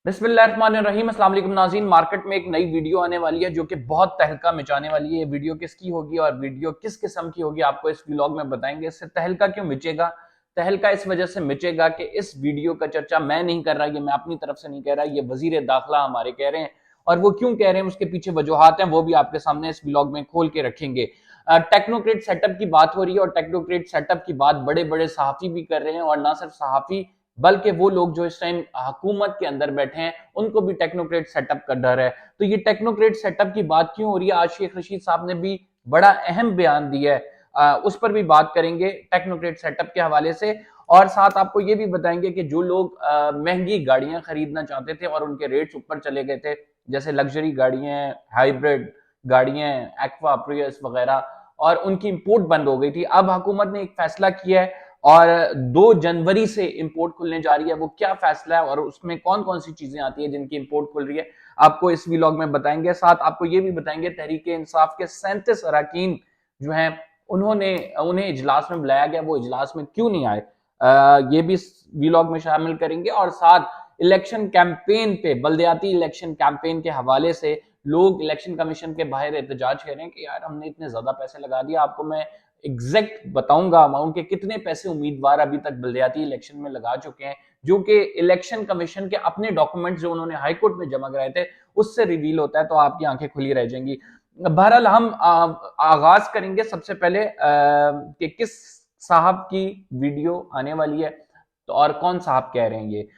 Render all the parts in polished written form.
बिस्मिल्लाहिर्रहमानिर्रहीम। अस्सलाम वालेकुम नाज़रीन। मार्केट में एक नई वीडियो आने वाली है जो कि बहुत तहलका मचाने वाली है। ये वीडियो किसकी होगी और वीडियो किस किस्म की होगी आपको इस व्लॉग में बताएंगे। इससे तहलका क्यों मचेगा? तहलका इस वजह से मचेगा कि इस वीडियो का चर्चा मैं नहीं कर रहा, ये मैं अपनी तरफ से नहीं कह रहा, ये वजीर दाखिला हमारे कह रहे हैं। और वो क्यों कह रहे हैं, उसके पीछे वजूहात हैं, वो भी आपके सामने इस व्लॉग में खोल के रखेंगे। टेक्नोक्रेट सेटअप की बात हो रही है और टेक्नोक्रेट सेटअप की बात बड़े बड़े सहाफी भी कर रहे हैं, और ना सिर्फ सहाफी बल्कि वो लोग जो इस टाइम हुकूमत के अंदर बैठे हैं उनको भी टेक्नोक्रेट सेटअप का डर है। तो ये टेक्नोक्रेट सेटअप की बात क्यों हो रही है? आज शेख रशीद साहब ने भी बड़ा अहम बयान दिया है, उस पर भी बात करेंगे टेक्नोक्रेट सेटअप के हवाले से। और साथ आपको ये भी बताएंगे कि जो लोग महंगी गाड़ियां खरीदना चाहते थे और उनके रेट्स ऊपर चले गए थे, जैसे लग्जरी गाड़ियां, हाइब्रिड गाड़ियां, एक्वा, प्रियस वगैरह, और उनकी इंपोर्ट बंद हो गई थी। अब हुकूमत ने एक फैसला किया है और 2 जनवरी से इंपोर्ट खुलने जा रही है। वो क्या फैसला है और उसमें कौन कौन सी चीजें आती है जिनकी इंपोर्ट खुल रही है, आपको इस व्लॉग में बताएंगे। साथ आपको ये भी बताएंगे तहरीक इंसाफ के 37 अरकान जो हैं उन्होंने उन्हें इजलास में बुलाया गया, वो इजलास में क्यों नहीं आए, ये भी इस व्लॉग में शामिल करेंगे। और साथ इलेक्शन कैंपेन पे, बल्दियाती इलेक्शन कैंपेन के हवाले से लोग इलेक्शन कमीशन के बाहर एहतजाज कर रहे हैं कि यार हमने इतने ज्यादा पैसे लगा दिए। आपको मैं एग्जैक्ट बताऊंगा अमाउंट के कितने पैसे उम्मीदवार अभी तक बल्दियाती इलेक्शन में लगा चुके हैं, जो कि इलेक्शन कमीशन के अपने डॉक्यूमेंट जो उन्होंने हाईकोर्ट में जमा कराए थे उससे रिवील होता है। तो आपकी आंखें खुली रह जाएंगी। बहरहाल हम आगाज करेंगे सबसे पहले कि किस साहब की वीडियो आने वाली है, तो और कौन साहब कह रहे हैं ये।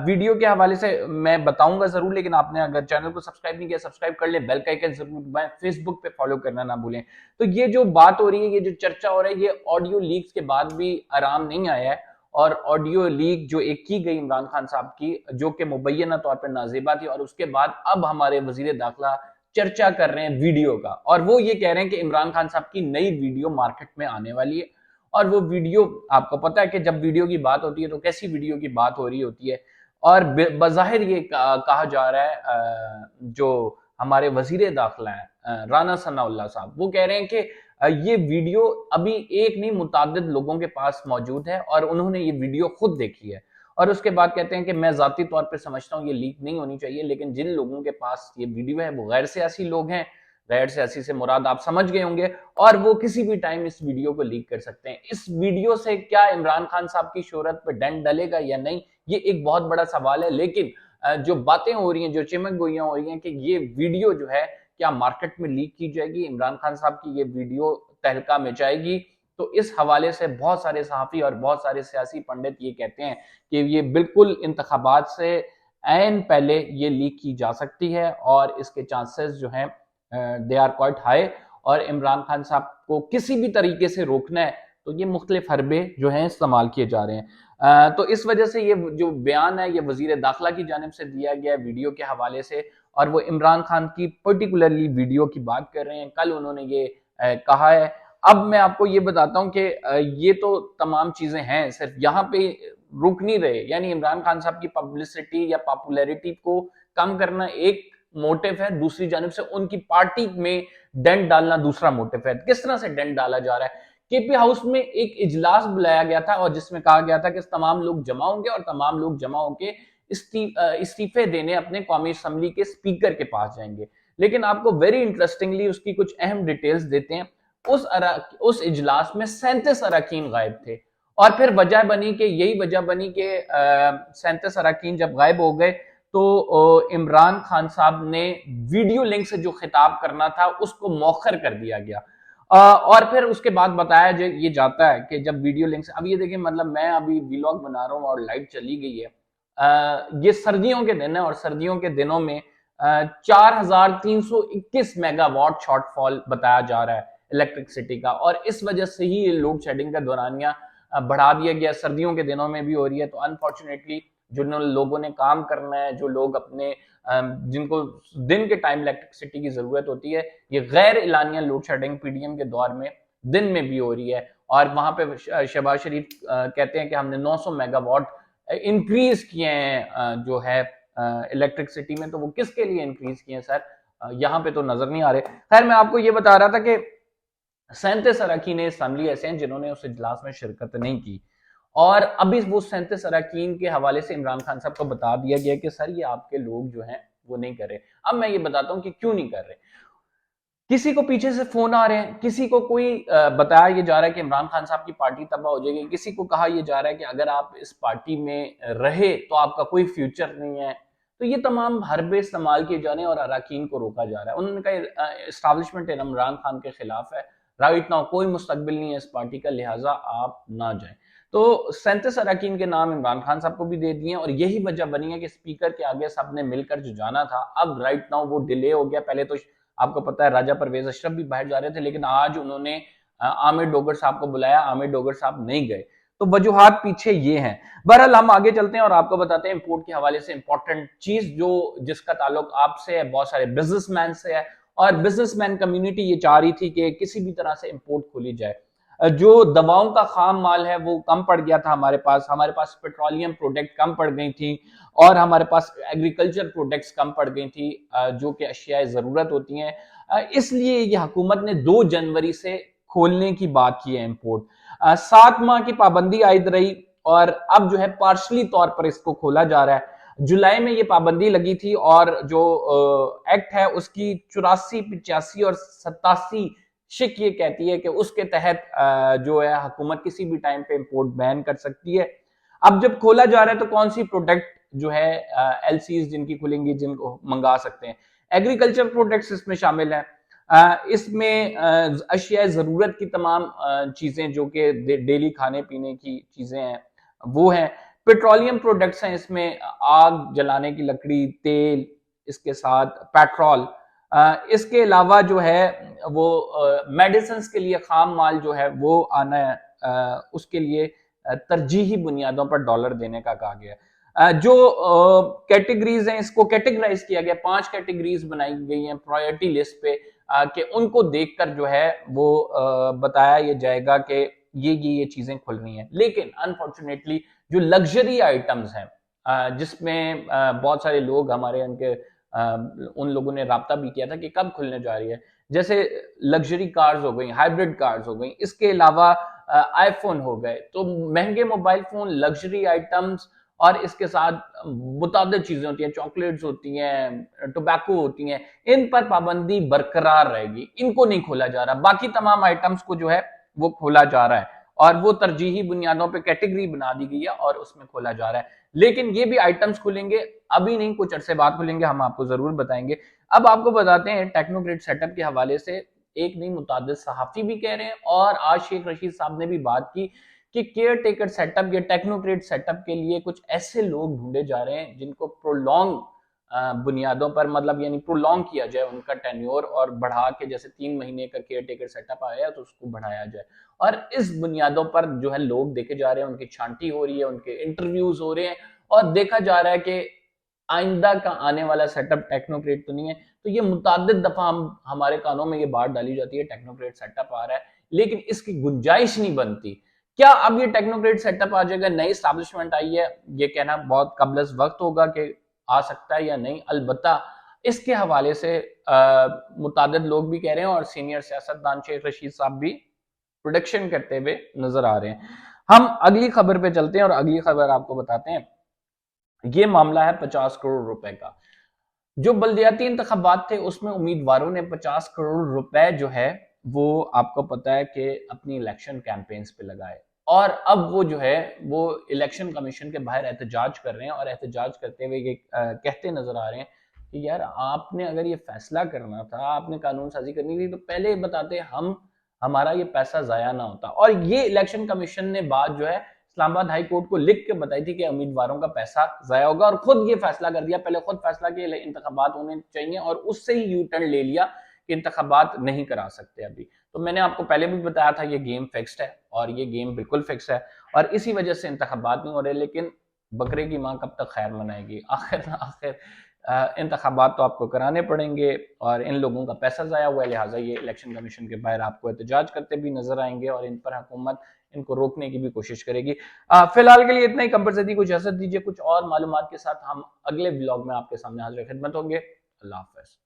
वीडियो के हवाले से मैं बताऊंगा जरूर, लेकिन आपने अगर चैनल को सब्सक्राइब नहीं किया सब्सक्राइब कर ले, बेल का आइकन जरूर दबाएं, फेसबुक पे फॉलो करना ना भूलें। तो ये जो बात हो रही है, ये जो चर्चा हो रहा है, ये ऑडियो लीक्स के बाद भी आराम नहीं आया है। और ऑडियो लीक जो एक की गई इमरान खान साहब की, जो कि मुबैना तौर पर नाजेबा थी, और उसके बाद अब हमारे वजीर दाखिला चर्चा कर रहे हैं वीडियो का, और वो ये कह रहे हैं कि इमरान खान साहब की नई वीडियो मार्केट में आने वाली है। और वो वीडियो, आपको पता है कि जब वीडियो की बात होती है तो कैसी वीडियो की बात हो रही होती है। और बज़ाहिर ये कहा जा रहा है, जो हमारे वजीर दाखिला है राना सनाउल्लाह साहब, वो कह रहे हैं कि ये वीडियो अभी एक नहीं मुतादिद लोगों के पास मौजूद है और उन्होंने ये वीडियो खुद देखी है। और उसके बाद कहते हैं कि मैं जाती तौर पे समझता हूँ ये लीक नहीं होनी चाहिए, लेकिन जिन लोगों के पास ये वीडियो है वो गैर सियासी लोग हैं। गैर सियासी से मुराद आप समझ गए होंगे, और वो किसी भी टाइम इस वीडियो को लीक कर सकते हैं। इस वीडियो से क्या इमरान खान साहब की शोहरत पर डेंट डलेगा या नहीं, ये एक बहुत बड़ा सवाल है। लेकिन जो बातें हो रही हैं, जो चिमक गोइयां हो रही हैं कि ये वीडियो जो है क्या मार्केट में लीक की जाएगी, इमरान खान साहब की ये वीडियो तहलका मचाएगी, तो इस हवाले से बहुत सारे सहाफी और बहुत सारे सियासी पंडित ये कहते हैं कि ये बिल्कुल इंतखाबात से ऐन पहले ये लीक की जा सकती है और इसके चांसेस जो हैं दे आर क्वाइट हाई। और इमरान खान साहब को किसी भी तरीके से रोकना है तो ये मुख्तलिफ हरबे जो हैं इस्तेमाल किए जा रहे हैं। तो इस वजह से ये जो बयान है ये वजीर दाखिला की जानिब से दिया गया वीडियो के हवाले से, और वो इमरान खान की पर्टिकुलरली वीडियो की बात कर रहे हैं। कल उन्होंने ये कहा है। अब मैं आपको ये बताता हूं कि ये तो तमाम चीजें हैं, सिर्फ यहाँ पे रुक नहीं रहे। यानी इमरान खान साहब की पब्लिसिटी या पॉपुलैरिटी को कम करना एक मोटिव है, दूसरी जानब से उनकी पार्टी में डेंट डालना दूसरा मोटिव है। किस तरह से डेंट डाला जा रहा है? केपी हाउस में एक इजलास बुलाया गया था और जिसमें कहा गया था कि तमाम लोग जमा होंगे और तमाम लोग जमा होंगे इस्तीफे देने अपने कौमी असम्बली के स्पीकर के पास जाएंगे। लेकिन आपको वेरी इंटरेस्टिंगली उसकी कुछ अहम डिटेल्स देते हैं। उस इजलास में 37 अरकान गायब थे, और फिर वजह बनी कि यही वजह बनी कि 37 अरकान जब गायब हो गए तो इमरान खान साहब ने वीडियो लिंक से जो खिताब करना था उसको मौखर कर दिया गया। और फिर उसके बाद बताया ये जाता है कि जब वीडियो लिंक से, अब ये देखिए, मतलब मैं अभी व्लॉग बना रहा हूँ और लाइट चली गई है। ये सर्दियों के दिन है और सर्दियों के दिनों में 4321 मेगावाट शॉर्टफॉल बताया जा रहा है इलेक्ट्रिसिटी का, और इस वजह से ही लोड शेडिंग का दौरानिया बढ़ा दिया गया। सर्दियों के दिनों में भी हो रही है। तो अनफॉर्चुनेटली जो लोगों ने काम करना है, जो लोग अपने जिनको दिन के टाइम इलेक्ट्रिसिटी की जरूरत होती है, ये गैर एलानिया लोड शेडिंग पीडीएम के दौर में दिन में भी हो रही है। और वहां पे शहबाज शरीफ कहते हैं कि हमने 900 मेगावाट इंक्रीज किए हैं जो है इलेक्ट्रिसिटी में। तो वो किसके लिए इंक्रीज किए हैं सर? यहाँ पे तो नजर नहीं आ रहे। खैर, मैं आपको ये बता रहा था कि 37 अरकान असम्बली ऐसे हैं जिन्होंने उस इजलास में शिरकत नहीं की, और अभी वो 37 अरकान के हवाले से इमरान खान साहब को बता दिया गया कि सर ये आपके लोग जो हैं वो नहीं कर रहे। अब मैं ये बताता हूं कि क्यों नहीं कर रहे। किसी को पीछे से फोन आ रहे हैं, किसी को कोई बताया ये जा रहा है कि इमरान खान साहब की पार्टी तबाह हो जाएगी, किसी को कहा यह जा रहा है कि अगर आप इस पार्टी में रहे तो आपका कोई फ्यूचर नहीं है। तो ये तमाम हरबे इस्तेमाल किए जा रहे हैं और अरकान को रोका जा रहा है। उन्होंने कहा इस्टेब्लिशमेंट इमरान खान के खिलाफ है, राइट नाउ कोई मुस्तकबिल नहीं है इस पार्टी का, लिहाजा आप ना जाए। तो 37 अरकान के नाम इमरान खान साहब को भी दे दिए और यही वजह बनी है कि स्पीकर के आगे सबने मिलकर जो जाना था, अब राइट नाउ वो डिले हो गया। पहले तो आपको पता है राजा परवेज अशरफ भी बाहर जा रहे थे, लेकिन आज उन्होंने आमिर डोगर साहब को बुलाया, आमिर डोगर साहब नहीं गए। तो वजूहात पीछे ये हैं। बहरहाल हम आगे चलते हैं और आपको बताते हैं इंपोर्ट के हवाले से इंपॉर्टेंट चीज जो जिसका ताल्लुक आपसे है, बहुत सारे बिजनेसमैन से है और बिजनेसमैन कम्युनिटी ये चाह रही थी कि किसी भी तरह से इंपोर्ट खोली जाए। जो दवाओं का खाम माल है वो कम पड़ गया था हमारे पास पेट्रोलियम प्रोडक्ट कम पड़ गई थी और हमारे पास एग्रीकल्चर प्रोडक्ट्स कम पड़ गई थी, जो कि अशियाए जरूरत होती हैं। इसलिए ये हुकूमत ने 2 जनवरी से खोलने की बात की है इंपोर्ट। 7 माह की पाबंदी आयद रही और अब जो है पार्शली तौर पर इसको खोला जा रहा है। जुलाई में ये पाबंदी लगी थी और जो एक्ट है उसकी 84, 85 और 87 शिक ये कहती है कि उसके तहत जो है हुकूमत किसी भी टाइम पे इंपोर्ट बैन कर सकती है। अब जब खोला जा रहा है तो कौन सी प्रोडक्ट जो है एलसीज जिनकी खुलेंगी, जिनको मंगा सकते हैं। एग्रीकल्चर प्रोडक्ट्स इसमें शामिल है। इसमें अशिया जरूरत की तमाम चीजें जो कि डेली खाने पीने की चीजें हैं वो हैं। पेट्रोलियम प्रोडक्ट्स हैं, इसमें आग जलाने की लकड़ी, तेल, इसके साथ पेट्रोल। इसके अलावा जो है वो मेडिसिन के लिए खाम माल जो है वो आना है, उसके लिए तरजीही बुनियादों पर डॉलर देने का कहा गया। जो कैटेगरीज हैं इसको कैटेगराइज किया गया, 5 कैटेगरीज बनाई गई हैं प्रायोरिटी लिस्ट पे, कि उनको देखकर जो है वो बताया ये जाएगा कि ये चीजें खुल रही हैं। लेकिन अनफॉर्चुनेटली जो लग्जरी आइटम्स हैं, जिसमें बहुत सारे लोग हमारे उनके उन लोगों ने राब्ता भी किया था कि कब खुलने जा रही है, जैसे लग्जरी कार्स हो गई, हाइब्रिड कार्स हो गई, इसके अलावा आईफोन हो गए। तो महंगे मोबाइल फोन, लग्जरी आइटम्स और इसके साथ मुताबिक चीजें होती हैं, चॉकलेट्स होती हैं, टोबैको होती हैं, इन पर पाबंदी बरकरार रहेगी, इनको नहीं खोला जा रहा। बाकी तमाम आइटम्स को जो है वो खोला जा रहा है और वो तरजीही बुनियादों पे कैटेगरी बना दी गई है और उसमें खोला जा रहा है। लेकिन ये भी आइटम्स खुलेंगे, अभी नहीं, कुछ अरसे बाद खुलेंगे, हम आपको जरूर बताएंगे। अब आपको बताते हैं टेक्नोक्रेट सेटअप के हवाले से एक नहीं मुतादिद सहाफी भी कह रहे हैं और आज शेख रशीद साहब ने भी बात की कि केयर टेकर सेटअप या टेक्नोक्रेट सेटअप के लिए कुछ ऐसे लोग ढूंढे जा रहे हैं जिनको प्रोलॉन्ग बुनियादों पर, मतलब यानी प्रोलॉन्ग किया जाए उनका टेन्योर और बढ़ा के, जैसे 3 महीने का केयर टेकर सेटअप आया तो उसको बढ़ाया जाए। और इस बुनियादों पर जो है लोग देखे जा रहे हैं, उनकी छांटी हो रही है, उनके इंटरव्यूज हो रहे हैं और देखा जा रहा है कि आइंदा का आने वाला सेटअप टेक्नोक्रेट तो नहीं है। तो ये मुतादिद दफा हमारे कानों में ये बात डाली जाती है टेक्नोक्रेट सेटअप आ रहा है, लेकिन इसकी गुंजाइश नहीं बनती। क्या अब ये टेक्नोक्रेट सेटअप आ जाएगा, नई स्टैब्लिशमेंट आई है, ये कहना बहुत कबल वक्त होगा कि आ सकता है या नहीं। अलबत्ता इसके हवाले से मुतादिद लोग भी कह रहे हैं और सीनियर सियासतदान शेख रशीद साहब भी प्रोडिक्शन करते हुए नजर आ रहे हैं। हम अगली खबर पे चलते हैं और अगली खबर आपको बताते हैं। ये मामला है 50 करोड़ रुपए का। जो बल्दियाती इंतखाबात थे उसमें उम्मीदवारों ने 50 करोड़ रुपए जो है वो आपको पता है कि अपनी इलेक्शन कैंपेन्स पे लगाए और अब वो जो है वो इलेक्शन कमीशन के बाहर एहतजाज कर रहे हैं और एहतजाज करते हुए ये कहते नजर आ रहे हैं कि यार आपने अगर ये फैसला करना था, आपने कानून साजी करनी थी तो पहले बताते, हम हमारा ये पैसा जाया ना होता। और ये इलेक्शन कमीशन ने बात जो है इस्लामाबाद हाई कोर्ट को लिख के बताई थी कि उम्मीदवारों का पैसा जाया होगा और खुद ये फैसला कर दिया, पहले खुद फैसला किया इंतखाबात होने चाहिए और उससे ही यू टर्न ले लिया कि इंतखाबात नहीं करा सकते अभी। तो मैंने आपको पहले भी बताया था ये गेम फिक्स्ड है और ये गेम बिल्कुल फिक्स है और इसी वजह से इंतखाबात नहीं हो रहे। लेकिन बकरे की माँ कब तक खैर मनाएगी, आखिर आखिर इंतखाबात तो आपको कराने पड़ेंगे और इन लोगों का पैसा जाया हुआ है, लिहाजा ये इलेक्शन कमीशन के बाहर आपको एहतजाज करते भी नजर आएंगे और इन पर हुकूमत इनको रोकने की भी कोशिश करेगी। फिलहाल के लिए इतना ही। कंपलसरी को इजाजत दीजिए, कुछ और मालूमात के साथ हम अगले ब्लॉग में आपके सामने हाजिर खिदमत होंगे। अल्लाह हाफ़िज़।